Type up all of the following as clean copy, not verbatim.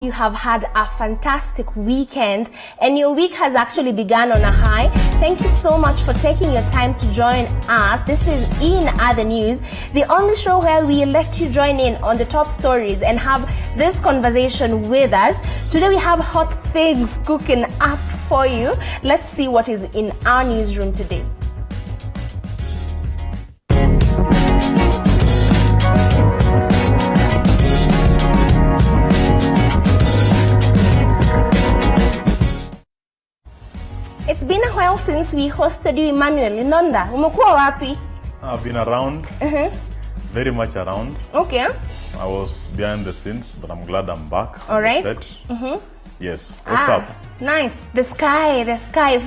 You have had a fantastic weekend and your week has actually begun on a high. Thank you so much for taking your time to join us. This is In Other News, the only show where we let you join in on the top stories and have this conversation with us. Today we have hot things cooking up for you. Let's see what is in our newsroom today. It's been a while since we hosted you, Emmanuel. Inonda, umekuwa wapi? I've been around, very much around. Okay. I was behind the scenes, but I'm glad I'm back. All right. Yes. What's up? Nice. The sky,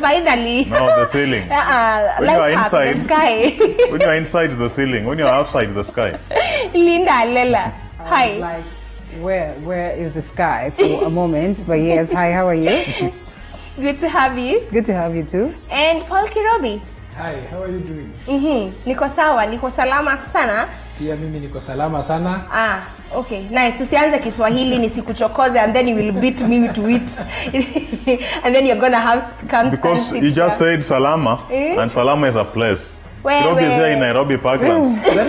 finally. No, the ceiling. When you are inside, the sky. when you are inside the ceiling, when you are outside the sky. Linda, Lela. Hi. Like, where is the sky for a moment? But yes, hi, how are you? Good to have you. Good to have you too. And Paul Kirobi. Hi, how are you doing? Niko sawa, niko salama sana. Pia mimi niko salama sana. Okay, nice. Tusianze Kiswahili nisikuchokoze and then you will beat me to it. And then you're going to have to come. Because you just said Salama, and Salama is a place. Kirobi is here in Nairobi Parklands. That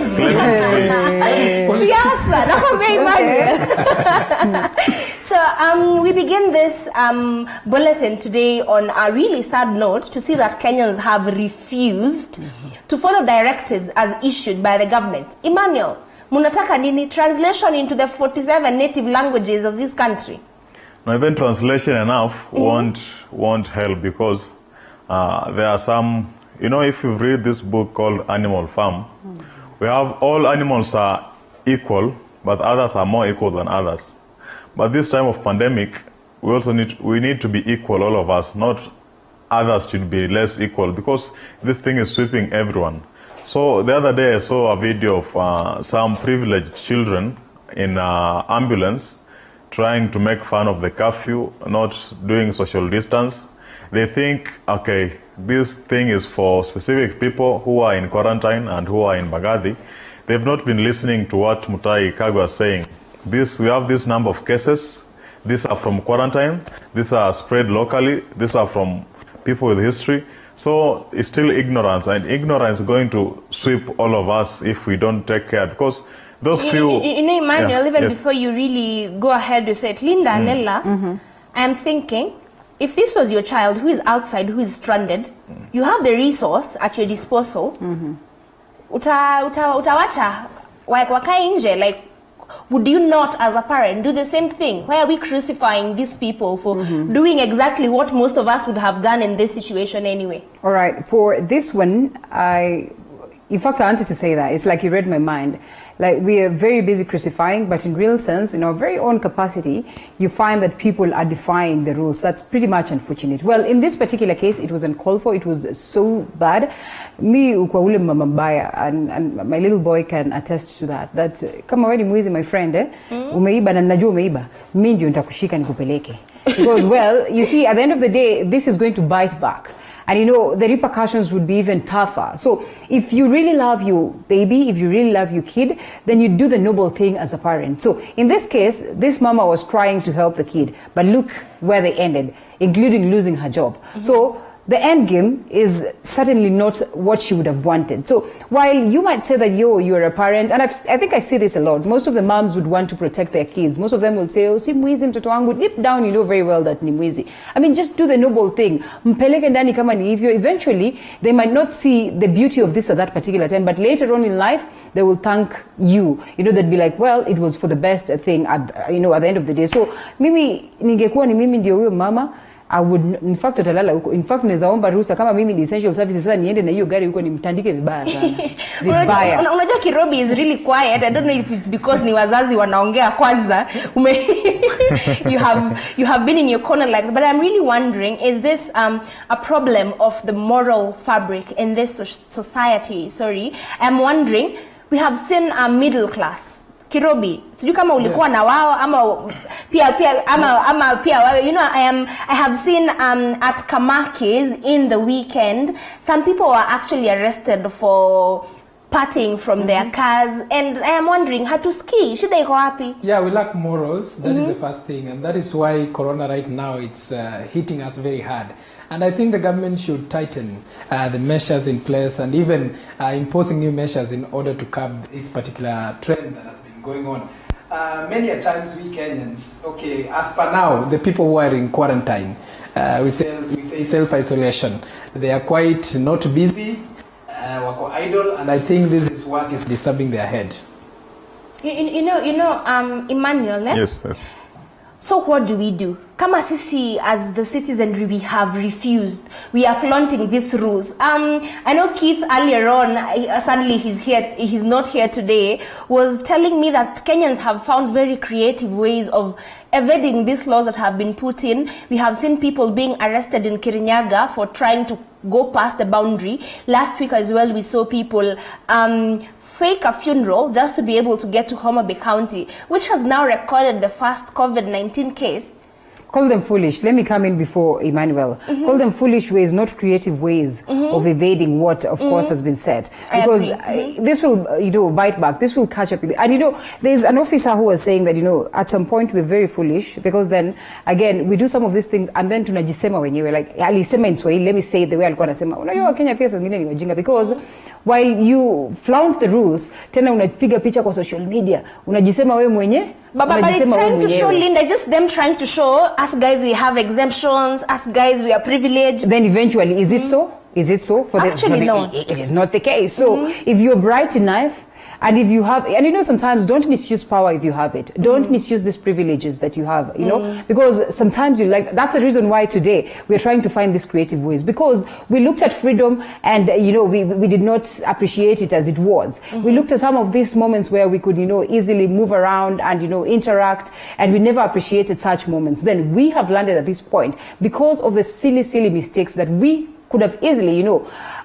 is Siasa, nakwambia Emmanuel. So we begin this bulletin today on a really sad note to see that Kenyans have refused to follow directives as issued by the government. Emmanuel, munataka nini? Translation into the 47 native languages of this country? No, even translation enough won't help because there are some, you know, if you read this book called Animal Farm, we have all animals are equal, but others are more equal than others. But this time of pandemic, we need to be equal, all of us, not others should be less equal, because this thing is sweeping everyone. So the other day I saw a video of some privileged children in an ambulance trying to make fun of the curfew, not doing social distance. They think, okay, this thing is for specific people who are in quarantine and who are in Mbagathi. They've not been listening to what Mutahi Kagwe is saying. We have this number of cases. These are from quarantine. These are spread locally. These are from people with history. So it's still ignorance, and ignorance is going to sweep all of us if we don't take care. Because those few... You know, Emmanuel, before you really go ahead with it, Linda, Nella, I'm thinking, if this was your child who is outside, who is stranded, you have the resource at your disposal, utawacha wakae nje, like, would you not, as a parent, do the same thing? Why are we crucifying these people for doing exactly what most of us would have done in this situation anyway? All right, for this one, in fact, I wanted to say that. It's like you read my mind. Like, we are very busy crucifying, but in real sense, in our very own capacity, you find that people are defying the rules. That's pretty much unfortunate. Well, in this particular case, it was uncalled for. It was so bad. Me, ukwa ule mama mbaya, and my little boy can attest to that. That, kama wewe ni mwizi, my friend, umeiba na najua umeiba, mimi ndio nitakushika nikupeleke. Because, well, you see, at the end of the day, this is going to bite back. And you know, the repercussions would be even tougher. So if you really love your baby, if you really love your kid, then you do the noble thing as a parent. So in this case, this mama was trying to help the kid, but look where they ended, including losing her job. So the end game is certainly not what she would have wanted. So while you might say that you're a parent, and I think I see this a lot, most of the moms would want to protect their kids. Most of them will say, oh, si mwizi mtoto wangu. Deep down, you know very well that ni mwizi. I mean, just do the noble thing. Mpeleke ndani kama ni hivyo. Eventually, they might not see the beauty of this at that particular time, but later on in life, they will thank you. You know, they'd be like, well, it was for the best thing at the end of the day. So, mimi, ningekuwa ni mimi ndio huyo mama, I would, in fact, naweza omba ruhusa kama mimi ni essential services sasa niende na hiyo gari huko nimtandike vibaya sana. Vibaya. Unajua Kirobi is really quiet. I don't know if it's because ni wazazi wanaongea kwanza. You have been in your corner like that. But I'm really wondering, is this a problem of the moral fabric in this society? I'm wondering, we have seen a middle class. Kirobi, sijui kama ulikuwa na wao ama pia wewe. You know, I have seen at Kamaki's in the weekend, some people were actually arrested for partying from their cars, and I am wondering, hatuski, shida iko wapi? Yeah, we lack morals. That is the first thing, and that is why Corona right now it's hitting us very hard. And I think the government should tighten the measures in place and even imposing new measures in order to curb this particular trend that has been going on. Many a times we Kenyans, okay, as per now, the people who are in quarantine, we say self-isolation. They are quite not busy, wako idle, and I think this is what is disturbing their head. You know, Emmanuel, eh? Yes, yes. So what do we do? Kama sisi, as the citizenry, we have refused. We are flaunting these rules. I know Keith earlier on, suddenly he's not here today, was telling me that Kenyans have found very creative ways of evading these laws that have been put in. We have seen people being arrested in Kirinyaga for trying to go past the boundary. Last week as well, we saw people fake a funeral just to be able to get to Homa Bay County, which has now recorded the first COVID-19 case. Call them foolish. Let me come in before Emmanuel. Call them foolish ways, not creative ways of evading what, of course, has been said. Because this will, bite back. This will catch up with it. And, there's an officer who was saying that, at some point we're very foolish because then, again, we do some of these things and then tunajisema wenyewe. Like, alisema in Swahili, let me say it the way alikuwa anasema. Unajua Kenya pia sangine ni wajinga because while you flaunt the rules, tena unapiga picha kwa social media, unajisema wewe mwenye. But it's trying to show, Linda, just them trying to show us guys we have exemptions, us guys we are privileged. Then eventually, is it so? Is it so? Actually, no. It is not the case. So if you're bright enough, and if you have, and sometimes don't misuse power if you have it. Don't misuse these privileges that you have, because sometimes that's the reason why today we're trying to find these creative ways, because we looked at freedom and, we did not appreciate it as it was. We looked at some of these moments where we could, easily move around and, interact, and we never appreciated such moments. Then we have landed at this point because of the silly mistakes that we could have easily,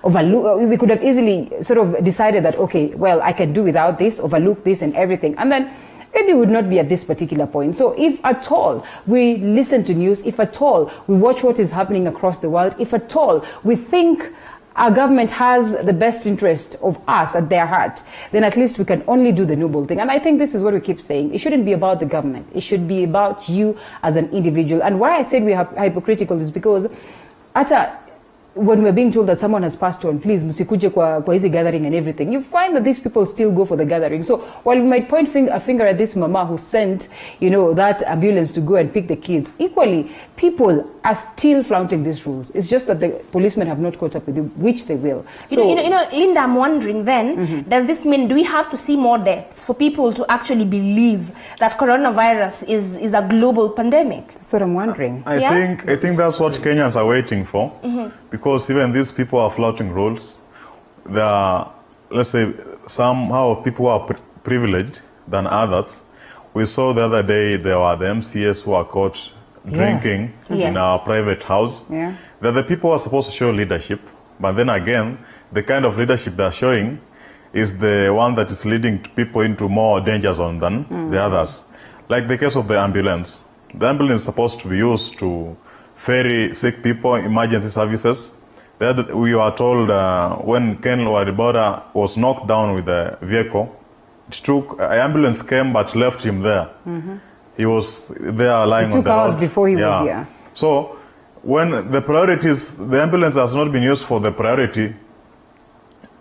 we could have easily sort of decided that, okay, well, I can do without this, overlook this and everything. And then maybe we would not be at this particular point. So if at all we listen to news, if at all we watch what is happening across the world, if at all we think our government has the best interest of us at their heart, then at least we can only do the noble thing. And I think this is what we keep saying. It shouldn't be about the government. It should be about you as an individual. And why I said we are hypocritical is because when we're being told that someone has passed on, please, msikuje kwa hizi gathering and everything, you find that these people still go for the gathering. So while we might point a finger at this mama who sent, that ambulance to go and pick the kids, equally, people are still flaunting these rules. It's just that the policemen have not caught up with it, which they will. So, Linda, I'm wondering then, does this mean, do we have to see more deaths for people to actually believe that coronavirus is a global pandemic? That's what I'm wondering. I think that's what Kenyans are waiting for. Because even these people are flouting rules. There are, let's say, somehow people who are privileged than others. We saw the other day there were the MCS who are caught drinking in our private house. Yeah. They're the people who are supposed to show leadership. But then again, the kind of leadership they're showing is the one that is leading people into more danger zone than the others. Like the case of the ambulance. The ambulance is supposed to be used to ferry sick people, emergency services. We were told when Ken Waribora was knocked down with the vehicle, an ambulance came but left him there. He was there lying on the road. 2 hours before he was here. So when the priorities, the ambulance has not been used for the priority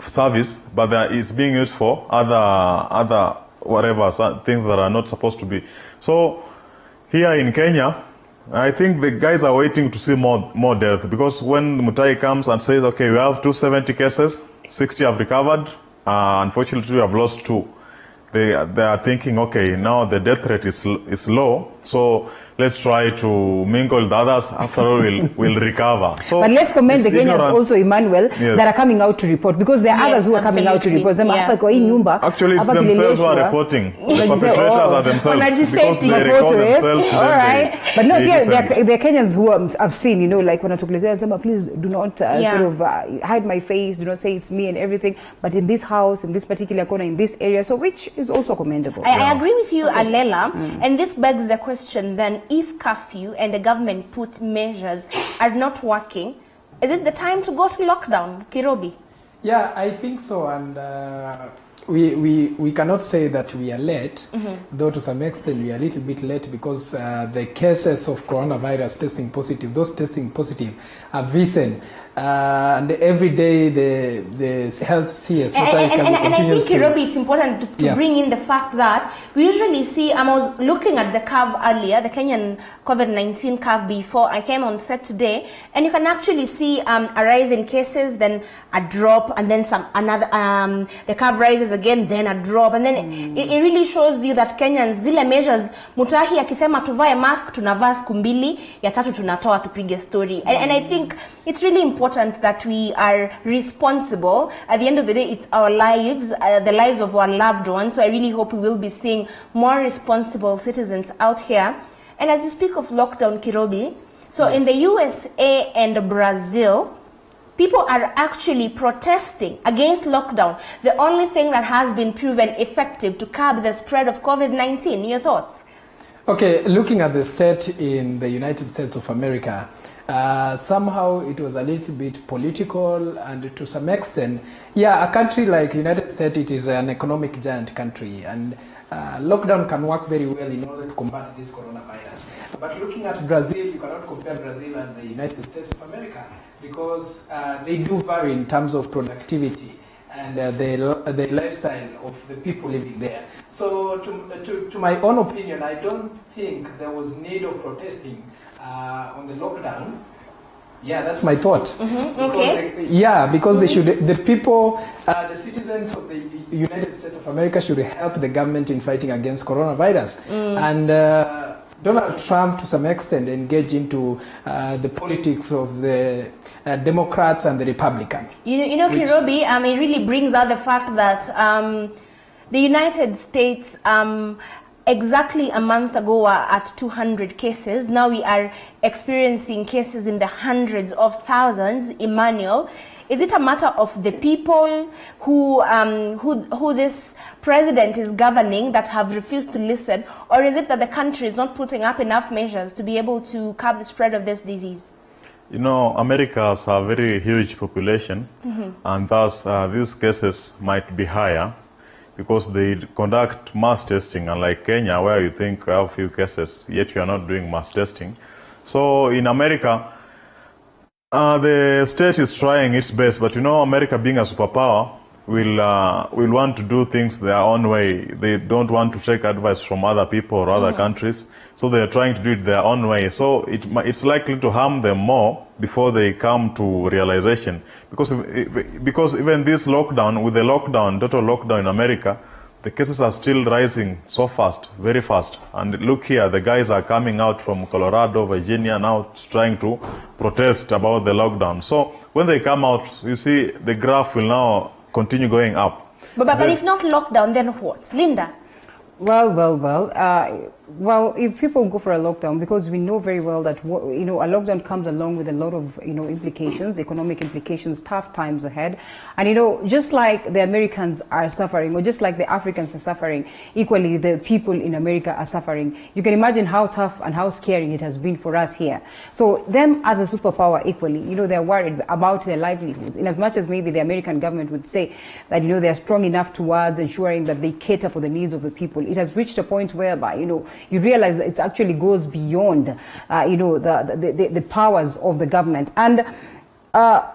service, but it's being used for other whatever things that are not supposed to be. So here in Kenya, I think the guys are waiting to see more death, because when Mutai comes and says, okay, we have 270 cases, 60 have recovered, unfortunately we have lost 2. They are thinking, okay, now the death rate is low, so let's try to mingle with others. After all, we'll recover. So but let's commend the Kenyans also, Emmanuel, that are coming out to report, because there are others who are coming out to report. Actually, it's themselves who are reporting. The perpetrators are themselves, because they record themselves. All right. But no, there are Kenyans who I've seen, like when I took Lizzie and said, please do not sort of hide my face, do not say it's me and everything, but in this house, in this particular corner, in this area, so which is also commendable. I agree with you, Alela, and this begs the question then, if curfew and the government put measures are not working, is it the time to go to lockdown, Kirobi? Yeah, I think so, and we cannot say that we are late, though to some extent we are a little bit late because the cases of coronavirus testing positive, those testing positive have risen. And every day the health CS and I think, Kirobi, it's important to bring in the fact that we usually see, I was looking at the curve earlier, the Kenyan COVID-19 curve before I came on set today, and you can actually see a rise in cases, then a drop, and then the curve rises again, then a drop, and then it really shows you that Kenyans, zile measures, Mutahi akisema tuvae mask, tunavaa siku mbili, ya tatu tunatoa tupige story. And I think it's really important that we are responsible. At the end of the day, it's our lives, the lives of our loved ones. So I really hope we will be seeing more responsible citizens out here. And as you speak of lockdown, Kirobi, so in the USA and Brazil, people are actually protesting against lockdown. The only thing that has been proven effective to curb the spread of COVID-19. Your thoughts? Okay, looking at the state in the United States of America, somehow it was a little bit political, and to some extent, yeah, a country like United States, it is an economic giant country, and lockdown can work very well in order to combat this coronavirus. But looking at Brazil, you cannot compare Brazil and the United States of America because they do vary in terms of productivity and the lifestyle of the people living there. So to my own opinion, I don't think there was need of protesting on the lockdown. Yeah, that's my thought. Okay. Because they should, the people, the citizens of the United States of America should help the government in fighting against coronavirus. And Donald Trump, to some extent, engaged into the politics of the Democrats and the Republicans. You know, Kirobi, it really brings out the fact that the United States, exactly a month ago, were at 200 cases. Now we are experiencing cases in the hundreds of thousands. Emmanuel, is it a matter of the people who this president is governing that have refused to listen, or is it that the country is not putting up enough measures to be able to curb the spread of this disease? You know, America has a very huge population, and thus these cases might be higher because they conduct mass testing, unlike Kenya, where you think you have few cases, yet you are not doing mass testing. So in America, the state is trying its best, but you know, America being a superpower will want to do things their own way. They don't want to take advice from other people or other countries, so they are trying to do it their own way. So it's likely to harm them more before they come to realization. Because even this lockdown, with the lockdown, total lockdown in America, the cases are still rising so fast, very fast. And look here, the guys are coming out from Colorado, Virginia, now trying to protest about the lockdown. So when they come out, you see the graph will now continue going up. But if not lockdown, then what? Linda? Well, if people go for a lockdown, because we know very well that, you know, a lockdown comes along with a lot of, you know, implications, economic implications, tough times ahead. And, you know, just like the Americans are suffering, or just like the Africans are suffering, equally the people in America are suffering. You can imagine how tough and how scary it has been for us here. So them as a superpower equally, you know, they're worried about their livelihoods. In as much as maybe the American government would say that, you know, they're strong enough towards ensuring that they cater for the needs of the people, it has reached a point whereby, you know, you realize that it actually goes beyond, you know, the powers of the government. And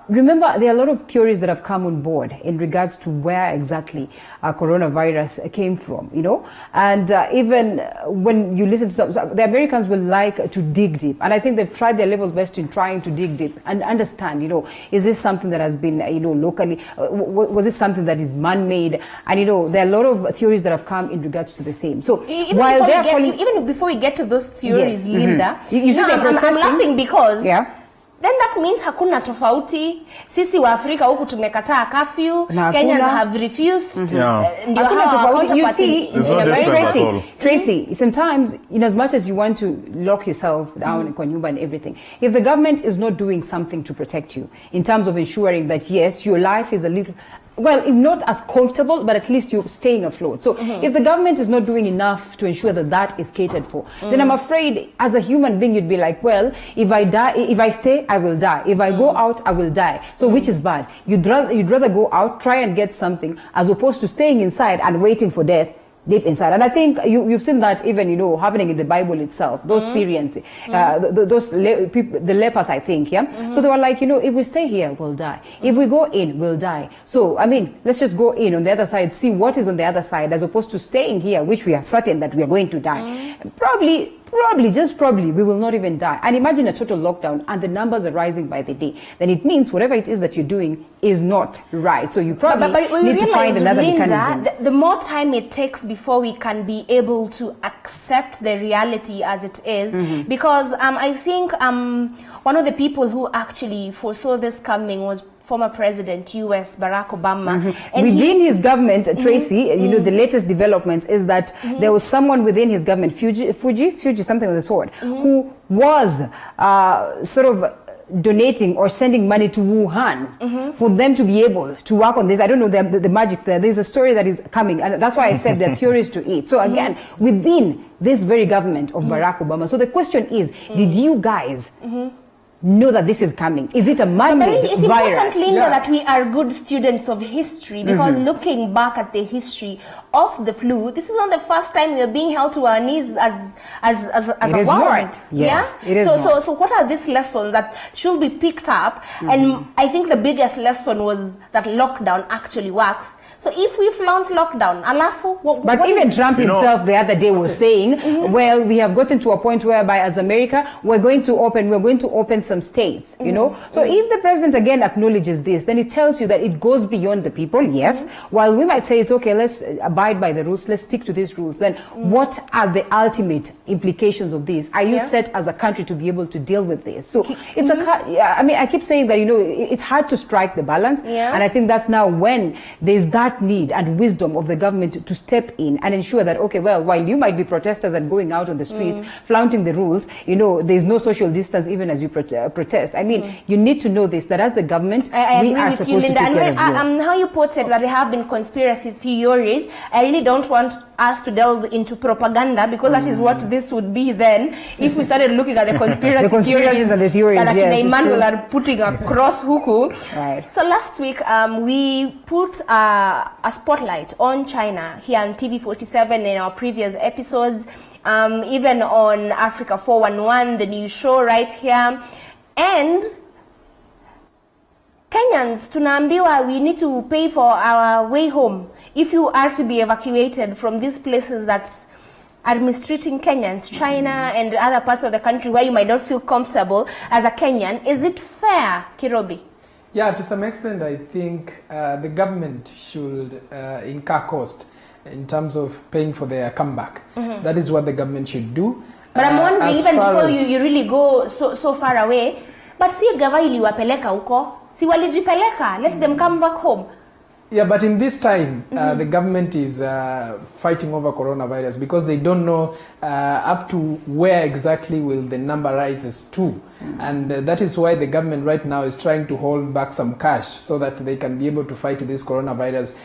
remember, there are a lot of theories that have come on board in regards to where exactly coronavirus came from, you know. And even when you listen to some, the Americans will like to dig deep. And I think they've tried their level best in trying to dig deep and understand, you know, is this something that has been, you know, locally, was it something that is man-made? And, you know, there are a lot of theories that have come in regards to the same. So while they're calling... Even before we get to those theories, yes, Linda, you see, I'm laughing because... Yeah. Then that means hakuna tofauti. Sisi wa Afrika huku tumekataa curfew. Kenyans have refused. Hakuna tofauti. You see, Tracy, sometimes, in as much as you want to lock yourself down kwa nyumba and everything, if the government is not doing something to protect you, in terms of ensuring that, yes, your life is a little well, if not as comfortable, but at least you're staying afloat. So if the government is not doing enough to ensure that that is catered for, then I'm afraid as a human being, you'd be like, well, if I die, if I stay, I will die. If I go out, I will die. So which is bad? You'd rather go out, try and get something, as opposed to staying inside and waiting for death deep inside. And I think you've seen that even, happening in the Bible itself. Those Syrians, the lepers, I think, yeah? So they were like, if we stay here, we'll die. If we go in, we'll die. So, I mean, let's just go in on the other side, see what is on the other side, as opposed to staying here, which we are certain that we are going to die. Probably, just probably, we will not even die. And imagine a total lockdown and the numbers are rising by the day. Then it means whatever it is that you're doing is not right. So you probably need to find another mechanism. The more time it takes before we can be able to accept the reality as it is, because I think one of the people who actually foresaw this coming was former President US Barack Obama. And within his government, Tracy, the latest developments is that there was someone within his government, Fuji, something of the sort, who was sort of donating or sending money to Wuhan for them to be able to work on this. I don't know the magic there. There's a story that is coming, and that's why I said they're curious to eat. So again, within this very government of Barack Obama. So the question is, did you guys know that this is coming? Is it a man-made it's virus? Important, Linda, that we are good students of history, because looking back at the history of the flu, this is not the first time we are being held to our knees as a It is world. not. Yes, yeah? it is not. So what are these lessons that should be picked up? And I think the biggest lesson was that lockdown actually works. So if we flaunt lockdown, alafu, but even Trump himself the other day was saying, well, we have gotten to a point whereby as America, we're going to open some states, So if the president again acknowledges this, then it tells you that it goes beyond the people, yes. While we might say it's okay, let's abide by the rules, let's stick to these rules, then what are the ultimate implications of this? Are you set as a country to be able to deal with this? So it's I keep saying that, it's hard to strike the balance. And I think that's now when there's that need and wisdom of the government to step in and ensure that, okay, well, while you might be protesters and going out on the streets, flaunting the rules, there's no social distance even as you protest. I mean, you need to know this, that as the government, we are supposed to take care of you. How you put it, that there have been conspiracy theories, I really don't want us to delve into propaganda, because that is what this would be then, if we started looking at the conspiracy theories and the theories, that Emmanuel are putting across Huku. Right. So last week, we put a spotlight on China here on TV47 in our previous episodes, even on Africa 411, the new show right here. And Kenyans, tunaambiwa we need to pay for our way home if you are to be evacuated from these places that are mistreating Kenyans, China and other parts of the country where you might not feel comfortable as a Kenyan. Is it fair, Kirobi? Yeah, to some extent, I think the government should incur cost in terms of paying for their comeback. That is what the government should do. But I'm wondering, even before you really go so far away, but si gava iliwapeleka huko, si walijipeleka, let them come back home. Yeah, but in this time, the government is fighting over coronavirus because they don't know up to where exactly will the number rises to. And that is why the government right now is trying to hold back some cash so that they can be able to fight this coronavirus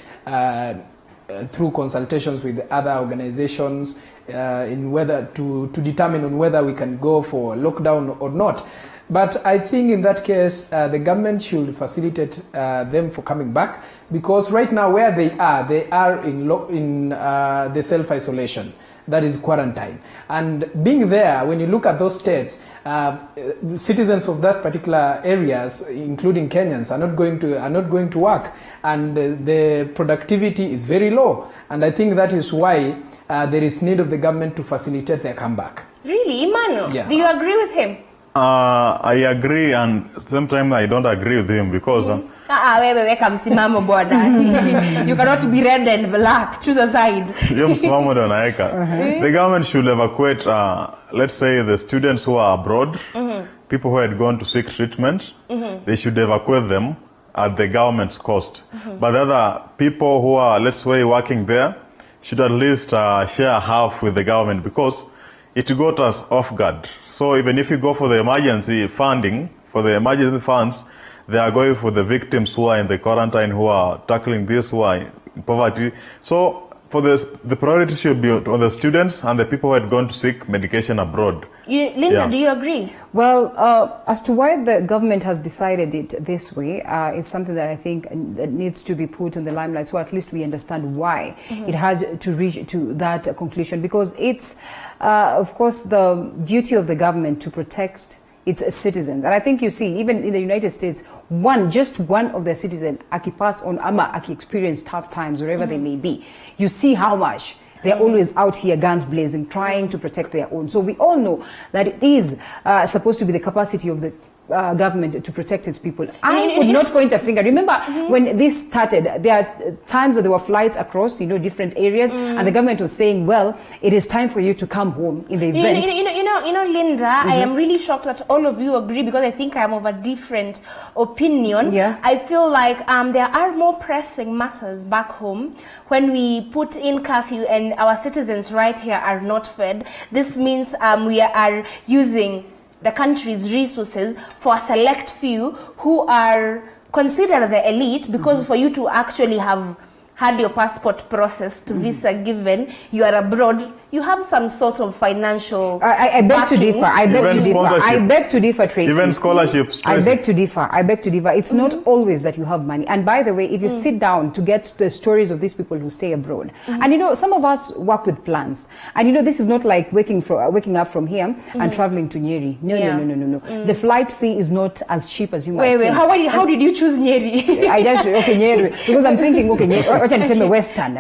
through consultations with other organizations in whether to determine on whether we can go for lockdown or not. But I think in that case, the government should facilitate them for coming back, because right now where they are in the self-isolation, that is quarantine. And being there, when you look at those states, citizens of that particular areas, including Kenyans, are not going to work, and the productivity is very low. And I think that is why there is need of the government to facilitate their comeback. Really, Emmanuel? Yeah. Do you agree with him? I agree, and sometimes I don't agree with him because weka msimamo bwana. You cannot be red and black. Choose a side. The government should evacuate, let's say, the students who are abroad, people who had gone to seek treatment. They should evacuate them at the government's cost. But the other people who are, let's say, working there should at least share half with the government, because it got us off guard. So even if you go for the emergency funding, for the emergency funds, They are going for the victims who are in the quarantine, who are tackling this, who are in poverty. So for this, the priority should be on the students and the people who had gone to seek medication abroad. Linda, do you agree? Well, as to why the government has decided it this way, it's something that I think that needs to be put in the limelight, so at least we understand why it had to reach to that conclusion. Because it's, of course, the duty of the government to protect its citizens. And I think you see, even in the United States, just one of their citizens, pass on ama, experience tough times, wherever they may be, you see how much they're always out here, guns blazing, trying to protect their own. So we all know that it is supposed to be the capacity of the government to protect its people. I would not point a finger. Remember when this started, there are times that there were flights across, different areas, and the government was saying, well, it is time for you to come home in the event. Linda, I am really shocked that all of you agree, because I think I am of a different opinion. Yeah. I feel like there are more pressing matters back home when we put in curfew and our citizens right here are not fed. This means we are using the country's resources for a select few who are considered the elite, because for you to actually have had your passport processed, visa given, you are abroad, you have some sort of financial I beg to differ. I beg to differ, Tracy. Even scholarships. I beg to differ. It's not always that you have money. And by the way, if you sit down to get the stories of these people who stay abroad, and some of us work with plans, and this is not like waking up from here and traveling to Nyeri. No. The flight fee is not as cheap as you might think. How did you choose Nyeri? Nyeri, because I'm thinking, Western.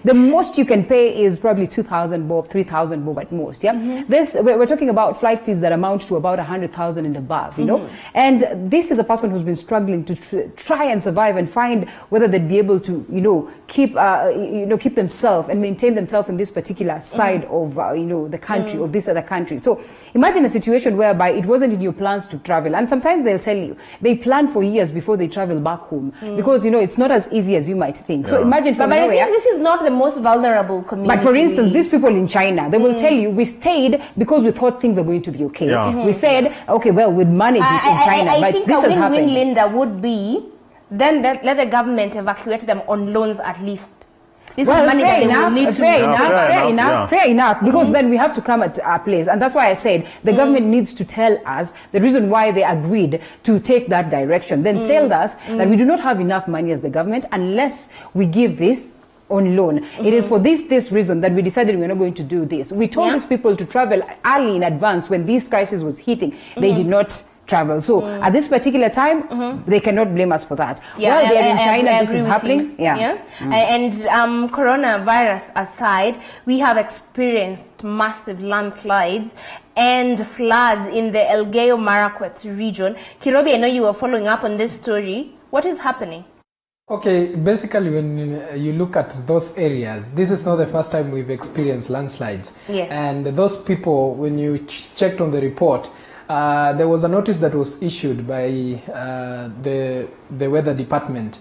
The most you can pay is probably 2,000 bob, 3,000 bob at most. Yeah, we're talking about flight fees that amount to about 100,000 and above. And this is a person who's been struggling to try and survive and find whether they'd be able to keep themselves and maintain themselves in this particular side of the country, of this other country. So imagine a situation whereby it wasn't in your plans to travel, and sometimes they'll tell you they plan for years before they travel back home, because it's not as easy as you might think. So imagine from nowhere. But I think this is not the most vulnerable community. But for instance, these people in China, they will tell you, we stayed because we thought things are going to be okay. Yeah. We said, okay, well, we'd manage it in China, but think this has happened. Win-win, Linda, would be then let the government evacuate them on loans at least. This is money that they will need fair enough, because then we have to come at our place. And that's why I said the government needs to tell us the reason why they agreed to take that direction. Then tell us that we do not have enough money as the government unless we give this on loan. It is for this reason that we decided we're not going to do this. We told these people to travel early in advance when this crisis was hitting. They did not travel. So at this particular time, they cannot blame us for that. While they're in China, this is happening. And coronavirus aside, we have experienced massive landslides and floods in the Elgeyo Marakwet region. Kirobi, I know you were following up on this story. What is happening? Okay, basically when you look at those areas, this is not the first time we've experienced landslides. Yes. And those people, when you checked on the report, there was a notice that was issued by the weather department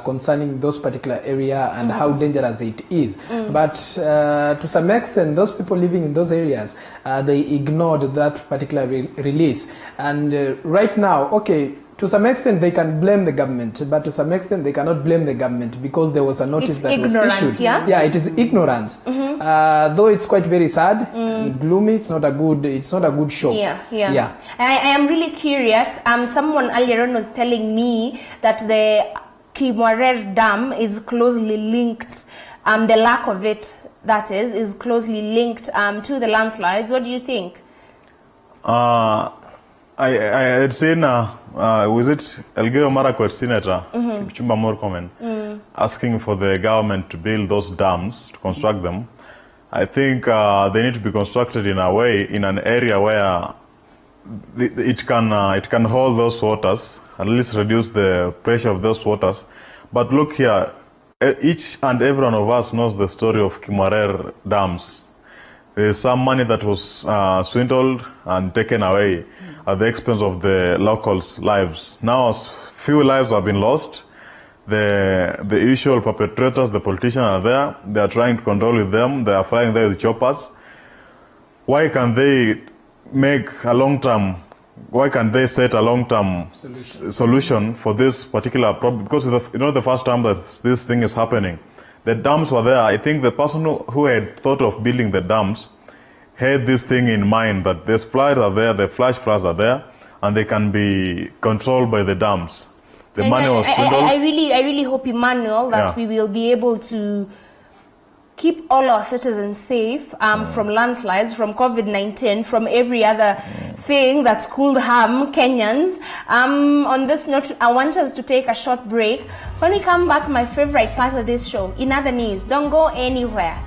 concerning those particular area and how dangerous it is. But to some extent, those people living in those areas, they ignored that particular release. And right now, okay, to some extent they can blame the government, but to some extent they cannot blame the government because there was a notice that was issued. Yeah, it is ignorance. Though it's quite very sad and gloomy, it's not a good show. Yeah. I am really curious. Someone earlier on was telling me that the Kimorer Dam is closely linked. The lack of it, that is closely linked to the landslides. What do you think? I had seen, was it Elgeyo Marakwet Senator Kipchumba Murkomen asking for the government to build those dams, to construct them. I think they need to be constructed in a way, in an area where it can hold those waters, at least reduce the pressure of those waters. But look here, each and every one of us knows the story of Kimorer dams. There is some money that was swindled and taken away at the expense of the locals' lives. Now, few lives have been lost. The usual perpetrators, the politicians are there. They are trying to control with them. They are flying there with choppers. Why can they make a long-term why can't they set a long-term solution for this particular problem? Because the first time that this thing is happening, the dams were there. I think the person who had thought of building the dams had this thing in mind, that the floods are there, the flash floods are there, and they can be controlled by the dams. The money was swindled. I really hope, Emmanuel, that we will be able to keep all our citizens safe from landslides, from COVID-19, from every other thing that could harm Kenyans. On this note, I want us to take a short break. When we come back, my favorite part of this show, in other news. Don't go anywhere.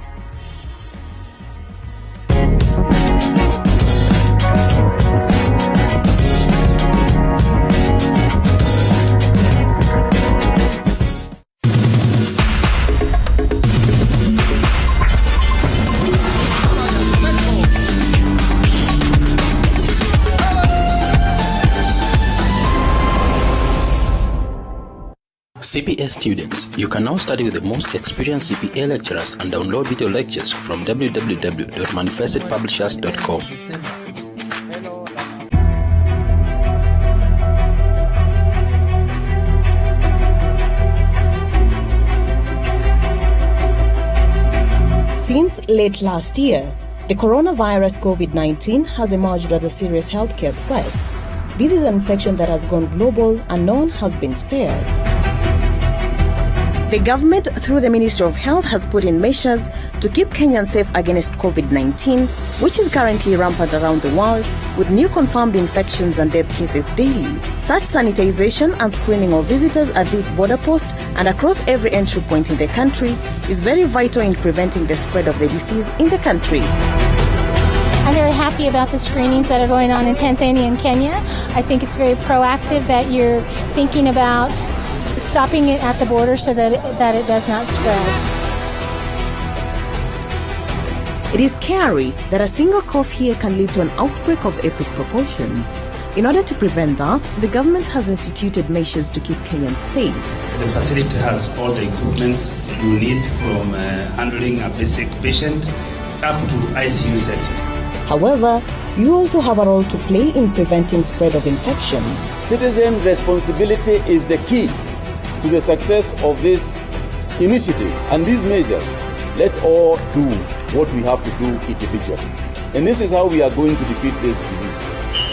CPA students, you can now study with the most experienced CPA lecturers and download video lectures from www.manifestedpublishers.com. Since late last year, the coronavirus COVID-19 has emerged as a serious healthcare threat. This is an infection that has gone global and no one has been spared. The government, through the Ministry of Health, has put in measures to keep Kenyans safe against COVID-19, which is currently rampant around the world, with new confirmed infections and death cases daily. Such sanitization and screening of visitors at this border post and across every entry point in the country is very vital in preventing the spread of the disease in the country. I'm very happy about the screenings that are going on in Tanzania and Kenya. I think it's very proactive that you're thinking about stopping it at the border so that it does not spread. It is scary that a single cough here can lead to an outbreak of epic proportions. In order to prevent that, the government has instituted measures to keep Kenyans safe. The facility has all the equipments you need, from handling a basic patient up to ICU setting. However, you also have a role to play in preventing spread of infections. Citizen responsibility is the key to the success of this initiative and these measures. Let's all do what we have to do individually. And this is how we are going to defeat this disease.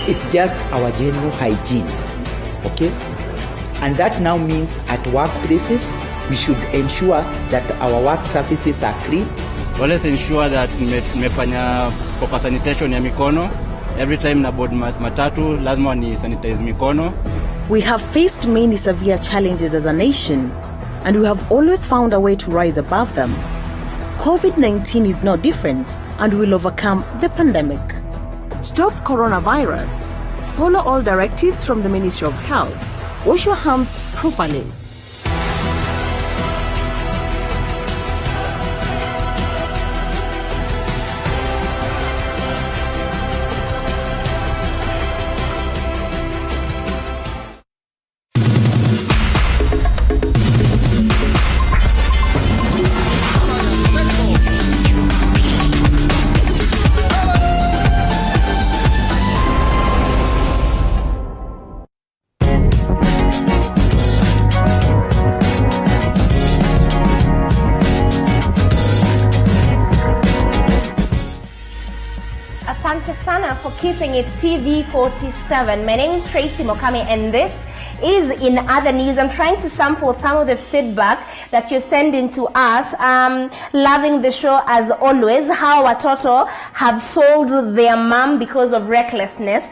It's just our general hygiene, okay? And that now means at workplaces, we should ensure that our work surfaces are clean. Well, let's ensure that nimefanya proper sanitation ya mikono. Every time na board matatu, lazima ni sanitize mikono. We have faced many severe challenges as a nation, and we have always found a way to rise above them. COVID-19 is no different, and we will overcome the pandemic. Stop coronavirus. Follow all directives from the Ministry of Health. Wash your hands properly. Asante sana for keeping it TV47. My name is Tracy Mokami, and this is In Other News. I'm trying to sample some of the feedback that you're sending to us. Loving the show as always. How watoto have sold their mom because of recklessness.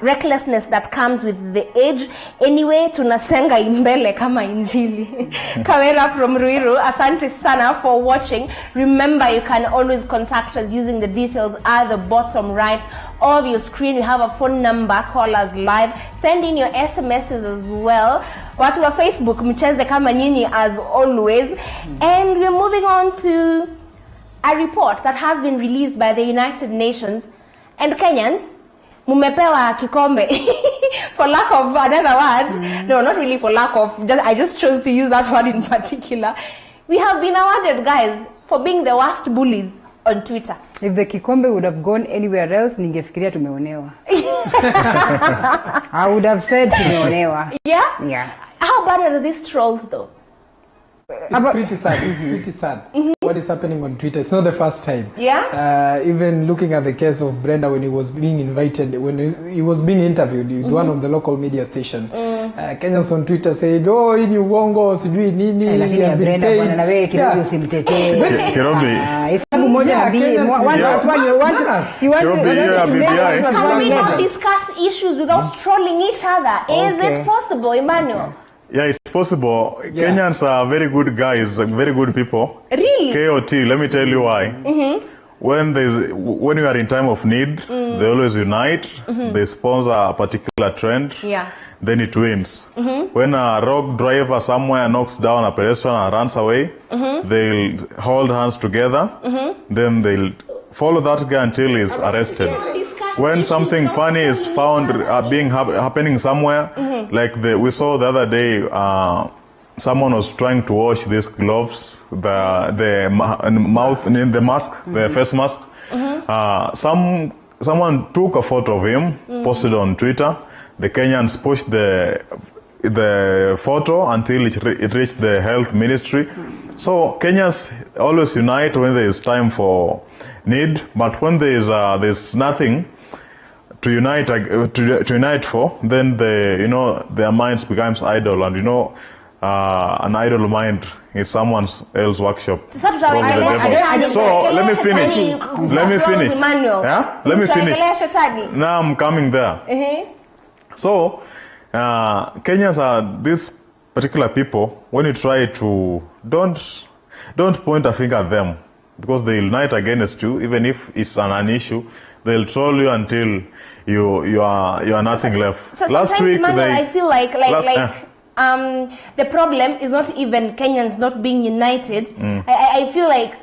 Recklessness that comes with the age. Anyway, tunasenga imbele kama injili. Kawera from Ruiru, asante sana for watching. Remember, you can always contact us using the details at the bottom right of your screen. We have a phone number. Call us live. Send in your SMSs as well. Watu wa Facebook, mcheze kama nyinyi as always. And we're moving on to a report that has been released by the United Nations. And Kenyans, mumepewa kikombe. For lack of another word. No, not really for lack of. I just chose to use that word in particular. We have been awarded, guys, for being the worst bullies on Twitter. If the Kikombe would have gone anywhere else, ningefikiria tumeonewa. I would have said tumeonewa. Yeah? Yeah. How bad are these trolls though? It's pretty sad. It's pretty sad. What is happening on Twitter? It's not the first time. Yeah. Even looking at the case of Brenda when he was being invited, when he was being interviewed with one of the local media station, Kenyans on Twitter said, "Oh, in uongo, sijui nini, he has been paid." Can we not discuss issues without trolling each other? Is it possible, Emmanuel? Yeah, it's possible. Yeah. Kenyans are very good guys, very good people. Really? KOT, let me tell you why. When you are in time of need, they always unite. They sponsor a particular trend. Yeah. Then it wins. When a rogue driver somewhere knocks down a pedestrian and runs away, they'll hold hands together. Then they'll follow that guy until he's arrested. When something funny is found happening somewhere, like we saw the other day, someone was trying to wash these gloves, the mouth, in the mask, the face mask. Someone took a photo of him, posted on Twitter. The Kenyans pushed the photo until it reached the health ministry. So Kenyans always unite when there is time for need, but when there's nothing to unite for, then their minds becomes idle, and an idle mind is someone else's workshop. So let me finish. Yeah? Let me finish. Now I'm coming there. So Kenyans are these particular people. When you try to don't point a finger at them, because they unite against you, even if it's an issue. They'll troll you until you are nothing left. So last week, Emmanuel, I feel like the problem is not even Kenyans not being united. I feel like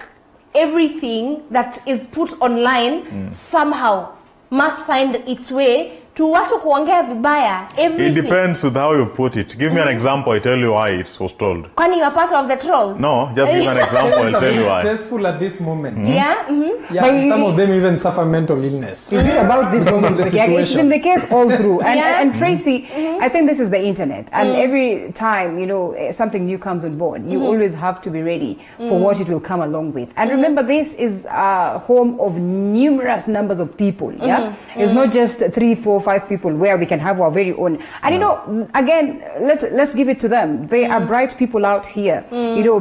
everything that is put online somehow must find its way to watu kuongea vibaya. It depends with how you put it. Give me an example, I tell you why it was told. Kwani you are part of the trolls? No, just give an example, I'll tell you why. It's stressful at this moment. Yeah? Yeah, some of them even suffer mental illness. Is it about this moment? It's been the case all through. And Tracy, I think this is the internet. And every time, something new comes on board, you always have to be ready for what it will come along with. And remember, this is a home of numerous numbers of people. Yeah, it's not just 3, 4, 5 people where we can have our very own. And again, let's give it to them. They are bright people out here.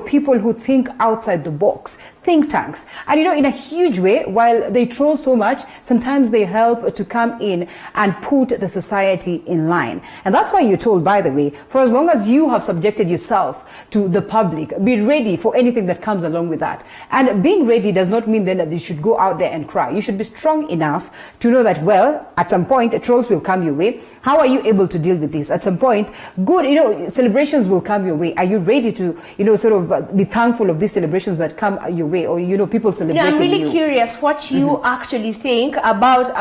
People who think outside the box, think tanks. And in a huge way, while they troll so much, sometimes they help to come in and put the society in line. And that's why you're told, by the way, for as long as you have subjected yourself to the public, be ready for anything that comes along with that. And being ready does not mean then that you should go out there and cry. You should be strong enough to know that, well, at some point, trolls will come your way. How are you able to deal with this? At some point, good, celebrations will come your way. Are you ready to, sort of be thankful of these celebrations that come your way, or, people celebrating I'm really curious what you actually think about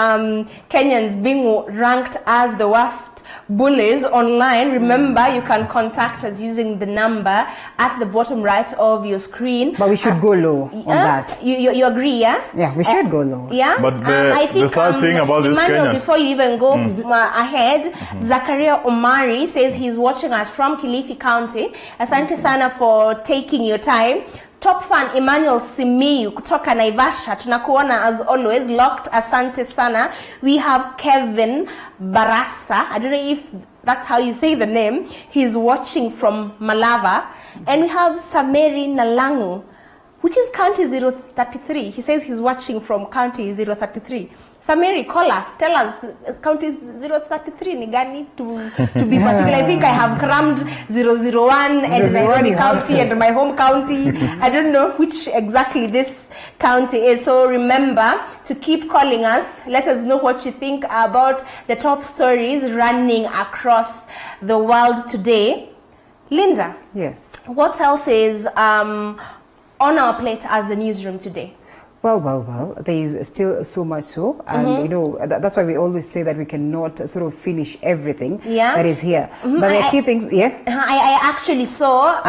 Kenyans being ranked as the worst bullies online. Remember, you can contact us using the number at the bottom right of your screen. But we should go low on that. You agree, yeah? Yeah, we should go low. Yeah? But I think, the sad thing about this Emmanuel, Kenyans... before you even go ahead, Zakaria Omari says he's watching us from Kilifi County. Asante sana for taking your time. Top fan Emmanuel Simiyu kutoka Naivasha, tunakuona as always locked. Asante sana. We have Kevin Barasa, I don't know if that's how you say the name. He's watching from Malava. And we have Sameri Nalangu, which is county 033. He says he's watching from county 033. Samiri, call us. Tell us, county 033 ni gani to be particular. I think I have crammed 001 and Nairobi County and my home county. I don't know which exactly this county is. So remember to keep calling us. Let us know what you think about the top stories running across the world today. Linda. Yes. What else is on our plate as the newsroom today? Well, there is still so much so, and that's why we always say that we cannot sort of finish everything that is here. But there are key things, I actually saw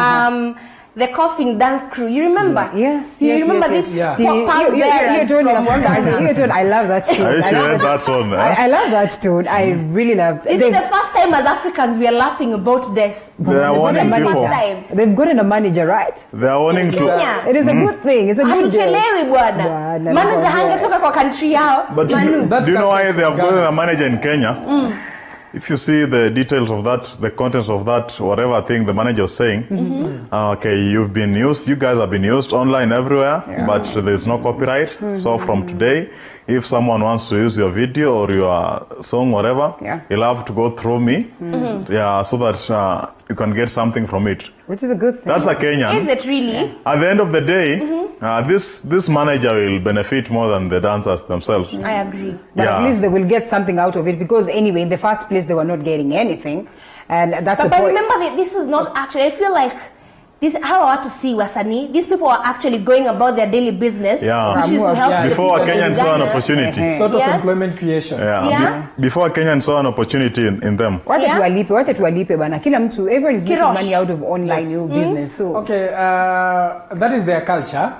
the coughing dance crew. You remember? Yes. You remember this? I love that tune. I love that tune. I really love This is the first time as Africans we are laughing about death. They are warning people. They've gotten a manager, right? They are warning to. It is a good thing. It's a good deal. Manager hangetoka kwa country yao. But do you know why they have gotten a manager in Kenya? If you see the details of that, the contents of that, whatever thing the manager was saying, okay, you guys have been used online everywhere, but there's no copyright. So from today, if someone wants to use your video or your song, whatever, you'll have to go through me, so that you can get something from it. Which is a good thing. That's a Kenyan. Is it really? At the end of the day, this manager will benefit more than the dancers themselves. I agree. But at least they will get something out of it, because anyway, in the first place, they were not getting anything. And that's the point. But remember, this was not actually, I feel like, this how I want to see Wasani. These people are actually going about their daily business, which is to help before Kenyans saw an opportunity. Sort of employment creation. Before Kenyans saw an opportunity in them. Wacha tuwalipe bana. Kila mtu, everyone is making money out of online new business. So okay, that is their culture.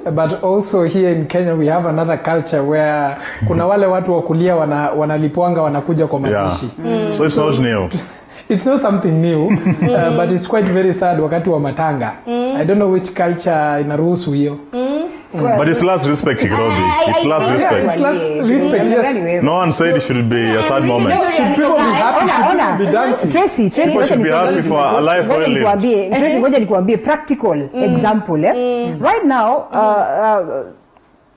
But also here in Kenya we have another culture where kuna wale watu wa kulia wanalipwanga wanakuja kwa mazishi. So it's not new. It's not something new, but it's quite very sad wakati wa matanga. I don't know which culture inaruhusu hiyo. But it's last respect, Kirobi. It's last respect. It's last respect, yes. No one said it should be a sad moment. Should people be happy? Should people be dancing? Tracy, people should be happy for a life well lived. Tracy, ngoja nikuambie practical example. Right now,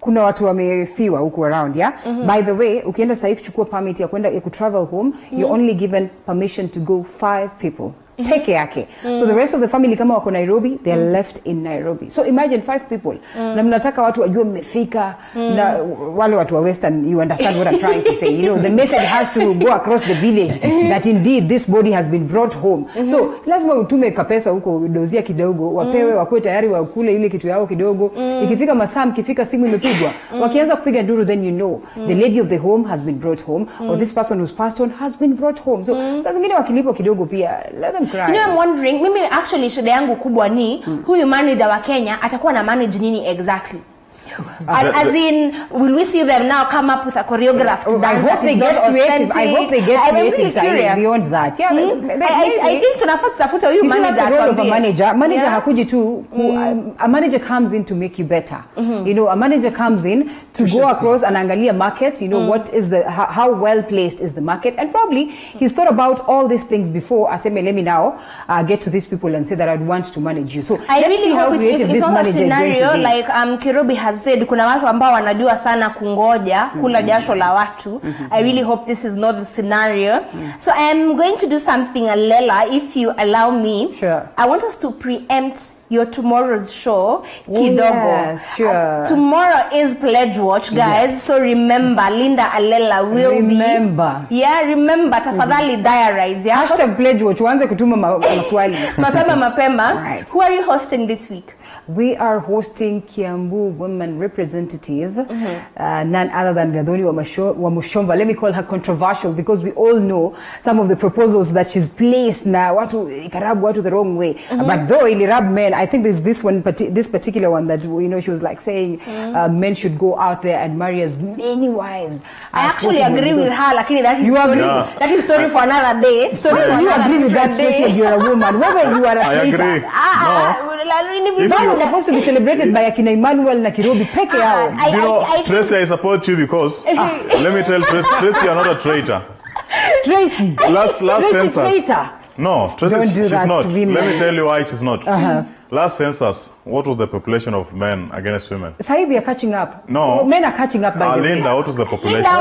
kuna watu wamefiwa huko around, By the way, ukienda sasa kuchukua permit ya kwenda travel home, you're only given permission to go 5 people. Peke yake. So the rest of the family kama wako Nairobi, they are left in Nairobi. So imagine 5 people. Na mnataka watu wajue mmefika, na wale watu wa Western, you understand what I'm trying to say. You know, the message has to go across the village that indeed this body has been brought home. So lazima utume kapesa huko dozia kidogo, wapewe wakue tayari wakule ile kitu yao kidogo. Ikifika masaa, mkifika simu imepigwa. Wakianza kupiga nduru, then you know the lady of the home has been brought home, or this person who's passed on has been brought home. So sasa zingine wakilipo kidogo pia, let them cry. You know, I'm wondering, mimi actually shida yangu kubwa ni huyu manager wa Kenya atakuwa na manage nini exactly? As in, will we see them now come up with a choreographed dance? I hope they get creative. I hope they get creative beyond that. Yeah, I think tunafaa tutafuta huyu manager. The role of a manager. Manager hakuji tu. A manager comes in to make you better. You know, a manager comes in to go across and angalia market. You know, what is how well placed is the market, and probably he's thought about all these things before. Aseme, let me now get to these people and say that I'd want to manage you. So I really hope it's not a scenario like Kirobi has said, kuna watu ambao wanajua sana kungoja kula jasho la watu. I really hope this is not a scenario. So I am going to do something, Alela, if you allow me. Sure. I want us to preempt your tomorrow's show, Kidogo. Yes, sure. Tomorrow is Pledge Watch, guys. Yes. So remember, Linda Alela will remember. Remember, tafadhali diarize. Hashtag Pledge Watch. Uanze kutuma maswali. Mapema. Right. Who are you hosting this week? We are hosting Kiambu women representative, none other than Gadoni Wamushomba. Let me call her controversial because we all know some of the proposals that she's placed na watu ikarabu watu the wrong way. But though ilirab men, I think there's this particular one that, you know, she was like saying men should go out there and marry as many wives. I actually agree with her. Lakini that is story for another day. You agree with that, Tracy, if you're a woman. Whether you are a traitor. No. Supposed to be celebrated by Akina Emmanuel na Kirobi peke yao. Tracy, I support you because let me tell Tracy, you're not a traitor. Tracy. Last census. Traitor. No, Tracy, she's not. Let me tell you why she's not. Last census, what was the population of men against women? Sahi, we are catching up. No. Men are catching up by the way. Linda, what was the population? The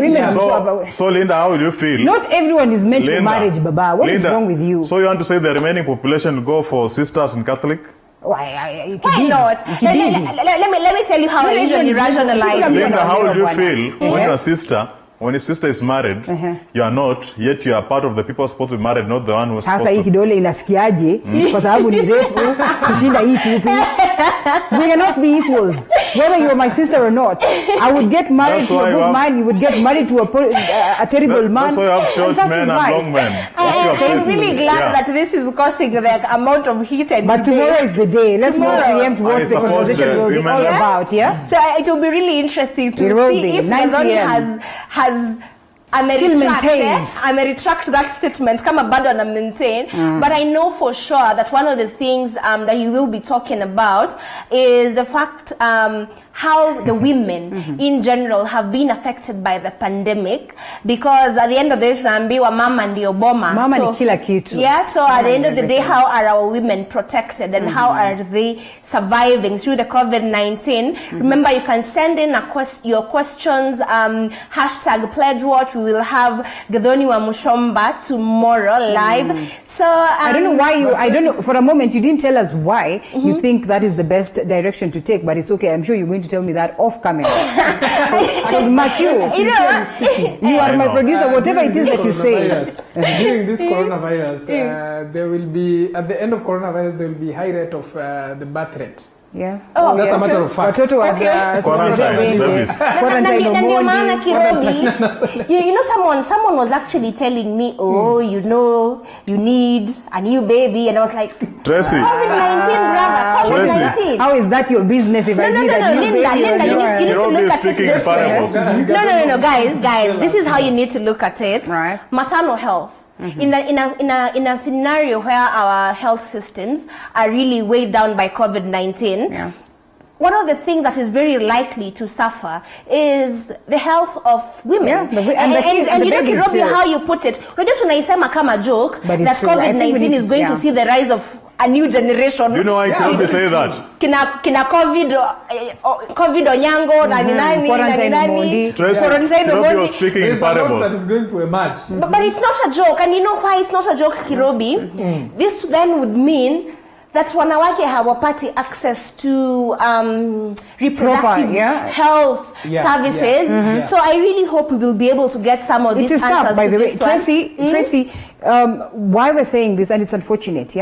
women So Linda, how will you feel? Not everyone is meant for marriage, Baba. What is wrong with you? So you want to say the remaining population go for sisters in Catholic? Why not? Let me tell you how I usually rationalize. Linda, how will you feel when a sister when his sister is married, you are not, yet you are part of the people supposed to be married, not the one who's Sasa hii kidole inasikiaje kwa sababu ni refu kushinda hii fupi. We cannot be equals. Whether you are my sister or not, I would get married to a good man, you would get married to a terrible man. That's why you have short men and long men. I'm really glad that this is causing the amount of heat and But tomorrow is the day. Let's not preempt what the conversation will be all about, yeah? So it will be really interesting to see if Gathoni has still maintains. I may retract that statement. Come bado and maintain. But I know for sure that one of the things that you will be talking about is the fact how the women in general have been affected by the pandemic, because at the end of the day tunaambiwa mama ndio boma. Mama ni kila kitu. Yeah, so at the end of the day, how are our women protected and how are they surviving through the COVID-19? Remember, you can send in your questions, hashtag pledge watch. We will have Gathoni wa Mushomba tomorrow live. So I don't know why I don't know, for a moment you didn't tell us why you think that is the best direction to take, but it's okay. I'm sure you're going to tell me that off camera. Because Matthew, you are my producer, whatever it is that you say. During this coronavirus, there will be, at the end of coronavirus, there will be high rate of the birth rate. Yeah. Oh, that's a matter of fact. You know, someone was actually telling me, oh, you know, you need a new baby, and I was like, Tracy. COVID-19, brother. COVID-19. How is that your business if I need a new baby? Linda, you need to look at it this way. No, guys, this is how you need to look at it. Right. Maternal health. In a scenario where our health systems are really weighed down by COVID-19, one of the things that is very likely to suffer is the health of women. Yeah, and you know, Kirobi, how you put it, we're just unaisema kama joke that COVID-19 is going to see the rise of a new generation. You know why Kirobi say that? Kina COVID onyango, nani, Kirobi was speaking in parables. That is going to emerge. But it's not a joke, and you know why it's not a joke, Kirobi? This then would mean that wanawake hawapati access to reproductive health services. So I really hope we will be able to get some of these answers. It is tough, by the way. Tracy, why we're saying this, and it's unfortunate,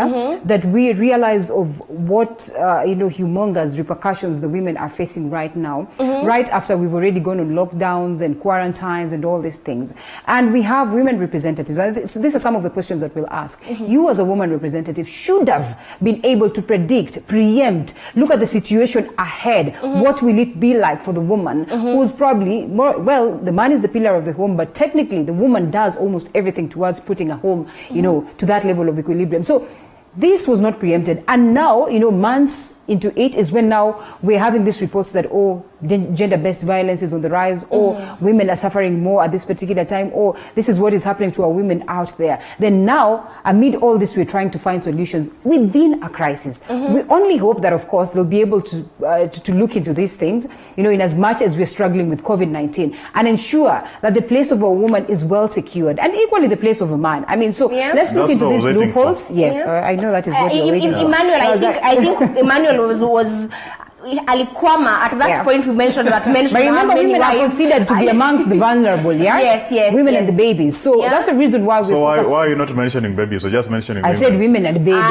that we realize of what, humongous repercussions the women are facing right now, right after we've already gone on lockdowns and quarantines and all these things. And we have women representatives. These are some of the questions that we'll ask. You as a woman representative should have been able to predict, preempt, look at the situation ahead. What will it be like for the woman who's probably more, the man is the pillar of the home, but technically the woman does almost everything towards putting a home, to that level of equilibrium. So this was not preempted. And now, months into it is when now we're having these reports that, gender-based violence is on the rise, or women are suffering more at this particular time, or this is what is happening to our women out there. Then now, amid all this, we're trying to find solutions within a crisis. We only hope that, of course, they'll be able to look into these things, in as much as we're struggling with COVID-19, and ensure that the place of a woman is well secured, and equally the place of a man. I mean, so let's look into these loopholes. Yes, I know that is what you're waiting for. Emmanuel, I think Emmanuel was alikwama at that point. We mentioned that men should but remember, women are considered to be amongst the vulnerable, Yes. Women and the babies. So that's the reason why So why are you not mentioning babies? Or just mentioning women? I said women and babies.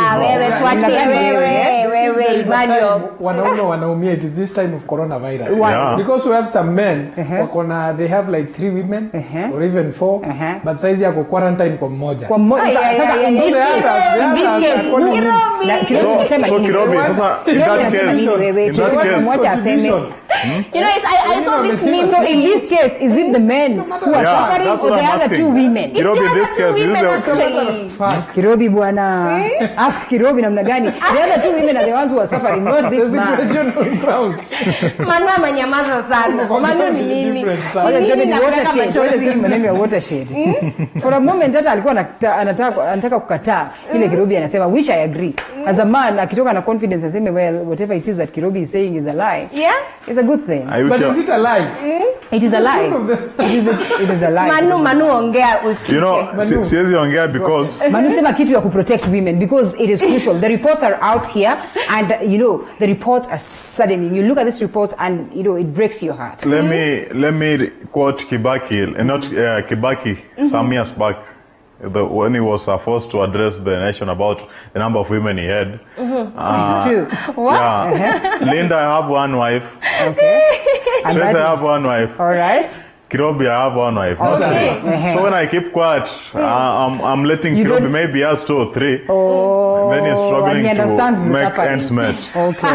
It is this time of coronavirus. Why? Because we have some men, they have like 3 women or even 4, but saizi yako quarantine kwa mmoja. So Kirobi, in that case, I saw this meme. So in this case, is it the men who are suffering or the other 2 women? Kirobi, in this case, Kirobi bwana. Ask Kirobi namna gani. The other 2 women are the ones who are suffering, not this man. Manu amenyamaza sana. Manu ni nini? Watershed. For a moment hata alikuwa anataka kukataa ile Kirobi anasema, which I agree. As a man akitoka na confidence aseme, well, whatever it is that Kirobi is saying is a lie. Yeah, it's a good thing. But is it a lie? It is a lie. It is a lie. Manu ongea usikike. You know, siwezi ongea because Manu sema kitu ya protect women because it is crucial. The reports are out here, and you know the reports are sudden. You look at this report, and you know it breaks your heart. let me quote Kibaki, not Kibaki, some years back. When he was forced to address the nation about the number of women he had. True. What? Yeah. Linda, I have one wife. Okay. And Tracy, that I have is- one wife. All right. Kirobi, I have one wife. Okay. So when I keep quiet, I'm letting You Kirobi don't- maybe has 2 or 3. Oh. Then he's struggling and he understands to the make suffering. ends meet. Okay.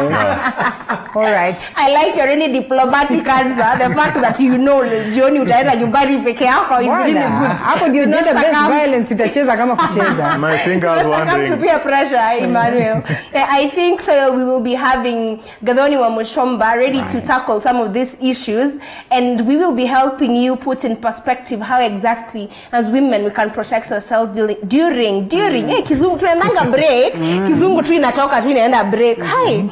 All right. I like your really diplomatic answer. The fact that you know jioni utaenda nyumbani peke yako is really Bwana, good. hapo ndio Not gender based succumb- violence itacheza kama kucheza. My fingers Not succumb to wondering. peer pressure, Emmanuel. I think so. We will be having Gathoni Wamushomba ready to tackle some of these issues, and we will be helping you put in perspective how exactly, as women, we can protect ourselves during. Kizungu tunaendanga break. Kizungu tu inatoka tu inaenda break. Hi.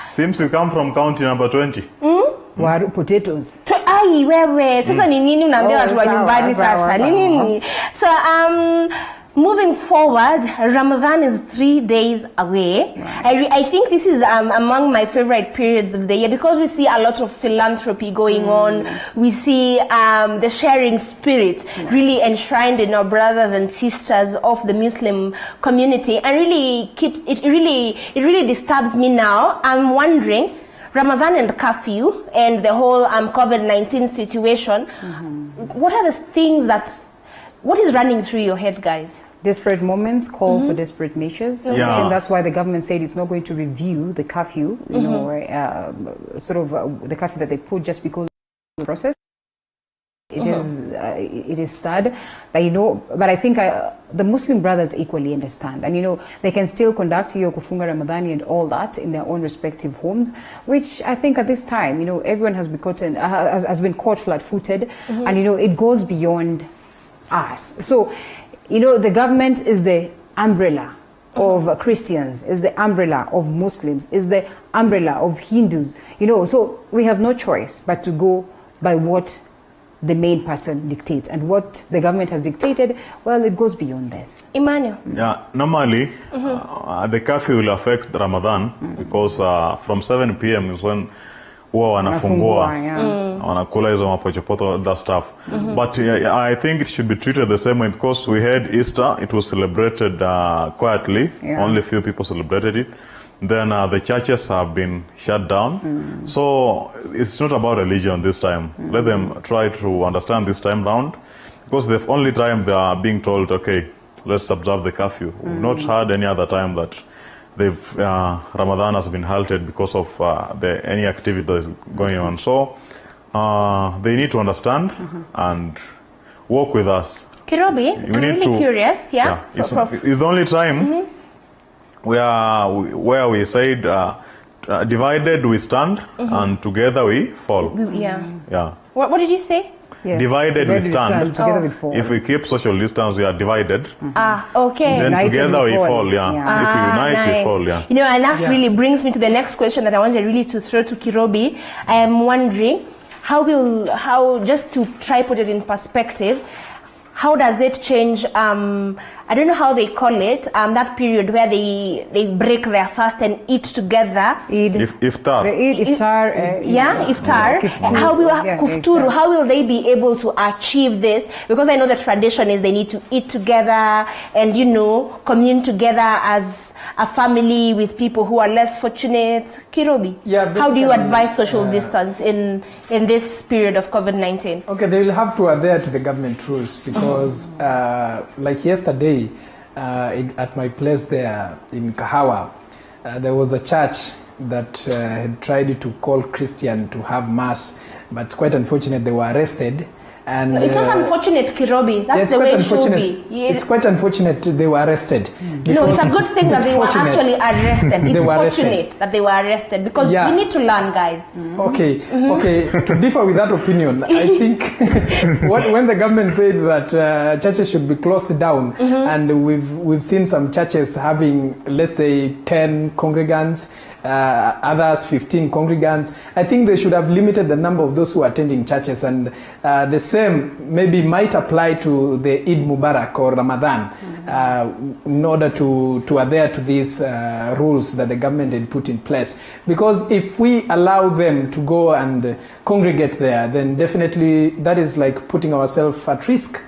Seems to come from county number 20. Waru potatoes. Ai wewe sasa ni nini unaambia watu wa sawa, nyumbani sawa, sasa? Ni sawa. nini? So moving forward, Ramadan is 3 days away. I think this is among my favorite periods of the year because we see a lot of philanthropy going on. We see the sharing spirit really enshrined in our brothers and sisters of the Muslim community, and really it really disturbs me now. I'm wondering, Ramadan and curfew and the whole COVID-19 situation, what are the things what is running through your head, guys? Desperate moments call for desperate measures. Yeah. And that's why the government said it's not going to review the curfew, you know, the curfew that they put just because of the process. It is sad that, you know, but I think the Muslim brothers equally understand, and you know they can still conduct your kufunga Ramadani and all that in their own respective homes, which I think at this time, you know, everyone has been caught flat-footed, and you know it goes beyond us. So, you know, the government is the umbrella of Christians, is the umbrella of Muslims, is the umbrella of Hindus, you know, so we have no choice but to go by what the main person dictates, and what the government has dictated, well, it goes beyond this. Emmanuel. Yeah, normally the curfew will affect Ramadan because from 7 p.m. is when huwa wanafungua wanakula hizo mapochopoto, that stuff. But I think it should be treated the same way because we had Easter, it was celebrated quietly, only few people celebrated it. Then the churches have been shut down. So it's not about religion this time. Let them try to understand this time round, because the only time they are being told, okay, let's observe the curfew. We've not heard any other time that Ramadan has been halted because of any activity that is going on. So they need to understand and work with us. Kirobi, I'm really curious. Yeah. It's the only time where we said divided we stand and together we fall. Yeah. What did you say? Yes. Divided we stand. Together we fall. If we keep social distance, we are divided. Okay. Then United together we we fall. fall. Yeah. If we unite, we fall. Yeah. You know, and that really brings me to the next question that I wanted really to throw to Kirobi. I am wondering how just to try put it in perspective, how does it change, I don't know how they call it, that period where they break their fast and eat together. Iftar. They eat iftar. Iftar. Kufturu, how will they be able to achieve this? Because I know the tradition is they need to eat together and, you know, commune together as a family with people who are less fortunate. Kirobi, how do you advise social distance in this period of COVID-19? Okay, they will have to adhere to the government rules because like yesterday at my place there in Kahawa, there was a church that had tried to call Christian to have mass, but quite unfortunate they were arrested. And it's not unfortunate, Kirobi. That's the way it should be. It's quite unfortunate they were arrested. No, it's a good thing that they were actually arrested. It's fortunate that they were arrested because we need to learn, guys. Okay, to differ with that opinion, I think when the government said that churches should be closed down, and we've seen some churches having, let's say, 10 congregants, others 15 congregants. I think they should have limited the number of those who are attending churches, and the same maybe might apply to the Eid Mubarak or Ramadan, in order to adhere to these rules that the government had put in place. Because if we allow them to go and congregate there, then definitely that is like putting ourselves at risk.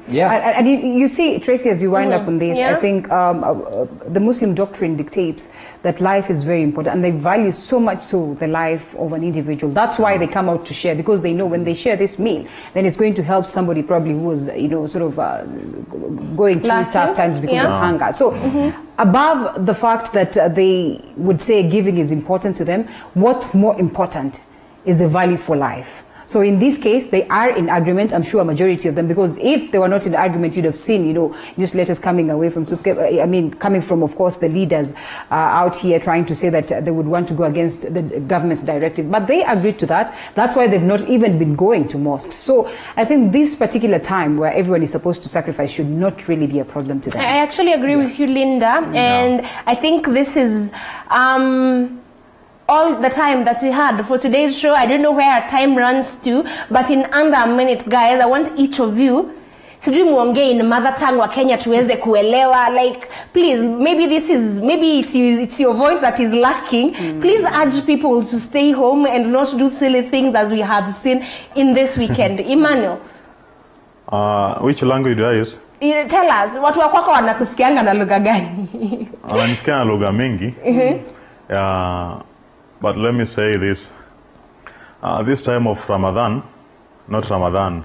Yeah. And you see, Tracy, as you wind up on this, I think the Muslim doctrine dictates that life is very important, and they value so much so the life of an individual. That's why they come out to share, because they know when they share this meal, then it's going to help somebody probably who was, sort of going through tough times because of hunger. So above the fact that they would say giving is important to them, what's more important is the value for life. So in this case, they are in agreement, I'm sure a majority of them, because if they were not in agreement, you'd have seen, newsletters coming away from, coming from, of course, the leaders out here trying to say that they would want to go against the government's directive. But they agreed to that. That's why they've not even been going to mosques. So I think this particular time where everyone is supposed to sacrifice should not really be a problem to them. I actually agree with you, Linda. And I think this is... all the time that we had for today's show. I don't know where our time runs to, but in under a minute, guys, I want each of you sijui muongee in mother tongue wa Kenya tuweze kuelewa, like, please, maybe it's your voice that is lacking. Please urge people to stay home and not do silly things as we have seen in this weekend. Emmanuel, which language do I use? Tell us, watu wa kwako wanakusikianga na lugha gani? Wananisikia na lugha mingi. But let me say this. This time of Ramadan, not Ramadan.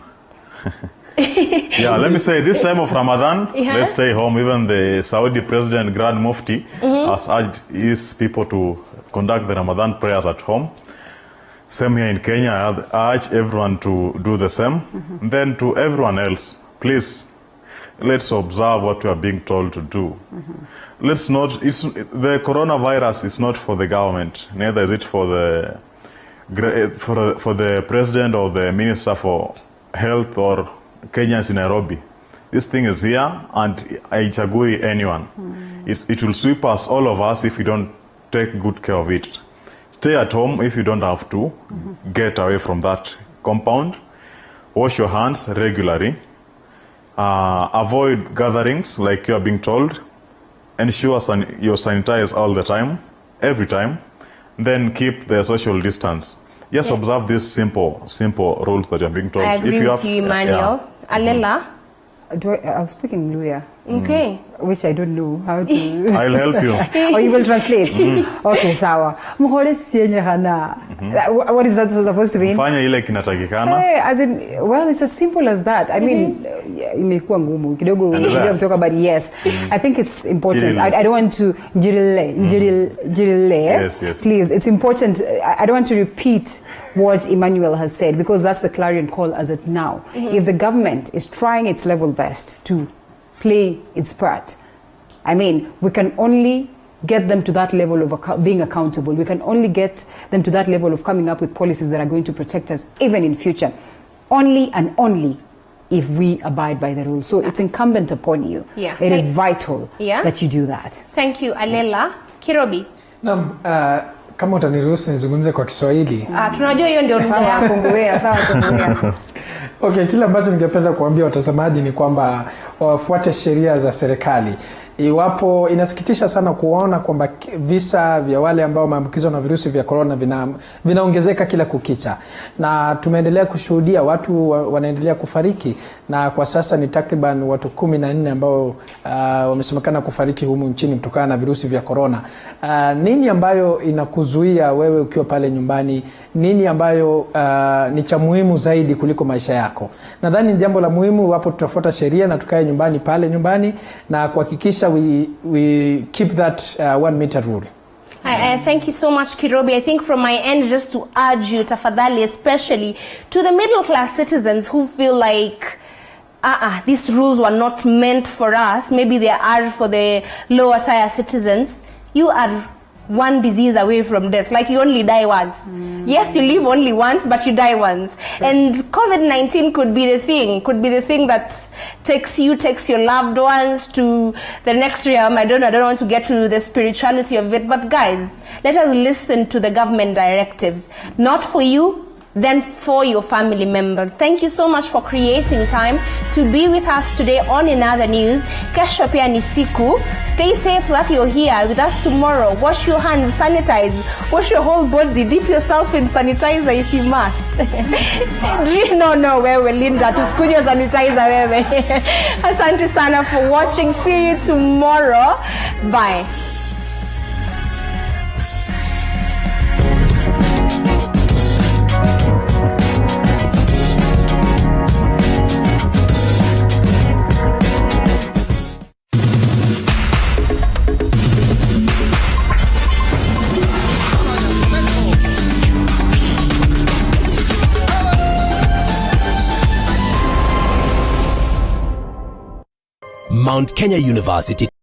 Let me say this time of Ramadan, let's stay home. Even the Saudi President, Grand Mufti, has urged his people to conduct the Ramadan prayers at home. Same here in Kenya, I urge everyone to do the same. Then to everyone else, please, let's observe what we are being told to do. Let's not, the coronavirus is not for the government, neither is it for the president or the minister for health or Kenyans in Nairobi. This thing is here, and haichagui anyone. It will sweep us, all of us, if we don't take good care of it. Stay at home if you don't have to. Get away from that compound. Wash your hands regularly. Avoid gatherings like you are being told. Ensure you sanitize all the time, every time. Then keep the social distance. Just observe these simple rules that you are being told. I agree with you, Emmanuel. Alela? I'll speak in Luya. Okay. Which I don't know how to... I'll help you. Or you will translate? Okay, sawa. What is that supposed to mean? Fanya ile kinatakikana. As in, well, it's as simple as that. I mean, imekuwa ngumu kidogo kutoka, but yes, I think it's important. I don't want to Yes. Please, it's important. I don't want to repeat what Emmanuel has said, because that's the clarion call as of now. If the government is trying its level best to play its part, I mean, we can only get them to that level of being accountable. We can only get them to that level of coming up with policies that are going to protect us even in future. Only and only if we abide by the rules. So it's incumbent upon you. It is vital that you do that. Thank you, Alela. Kirobi. Kama utaniruhusu nizungumze kwa Kiswahili. Tunajua hiyo ndio lugha yako. Sawa. Okay, kile ambacho ningependa kuambia watazamaji ni kwamba wafuate sheria za serikali. Iwapo inasikitisha sana kuona kwamba visa vya wale ambao maambukizwa na virusi vya corona vinaongezeka kila kukicha, na tumeendelea kushuhudia watu wanaendelea kufariki, na kwa sasa ni takriban watu 14 ambao wamesemekana kufariki humu nchini kutokana na virusi vya corona. Nini ambayo inakuzuia wewe ukiwa pale nyumbani? Nini ambayo ni cha muhimu zaidi kuliko maisha yako? Nadhani ni jambo la muhimu wapo tutafuata sheria na tukae nyumbani pale nyumbani na kuhakikisha we keep that 1 meter rule. I thank you so much, Kirobi. I think from my end, just to urge you, tafadhali, especially to the middle class citizens who feel like these rules were not meant for us. Maybe they are for the lower tier citizens. You are one disease away from death. Like you only die once. Yes, you live only once, but you die once. Sure. And COVID-19 could be the thing that takes your loved ones to the next realm. I don't want to get to the spirituality of it, but guys, let us listen to the government directives. Not for you, then for your family members. Thank you so much for creating time to be with us today on Another News. Kesho pia ni siku. Stay safe so that you're here with us tomorrow. Wash your hands, sanitize, wash your whole body, dip yourself in sanitizer if you must. No, wewe Linda, tusikunywe sanitizer wewe. Asante sana for watching. See you tomorrow. Bye. Mount Kenya University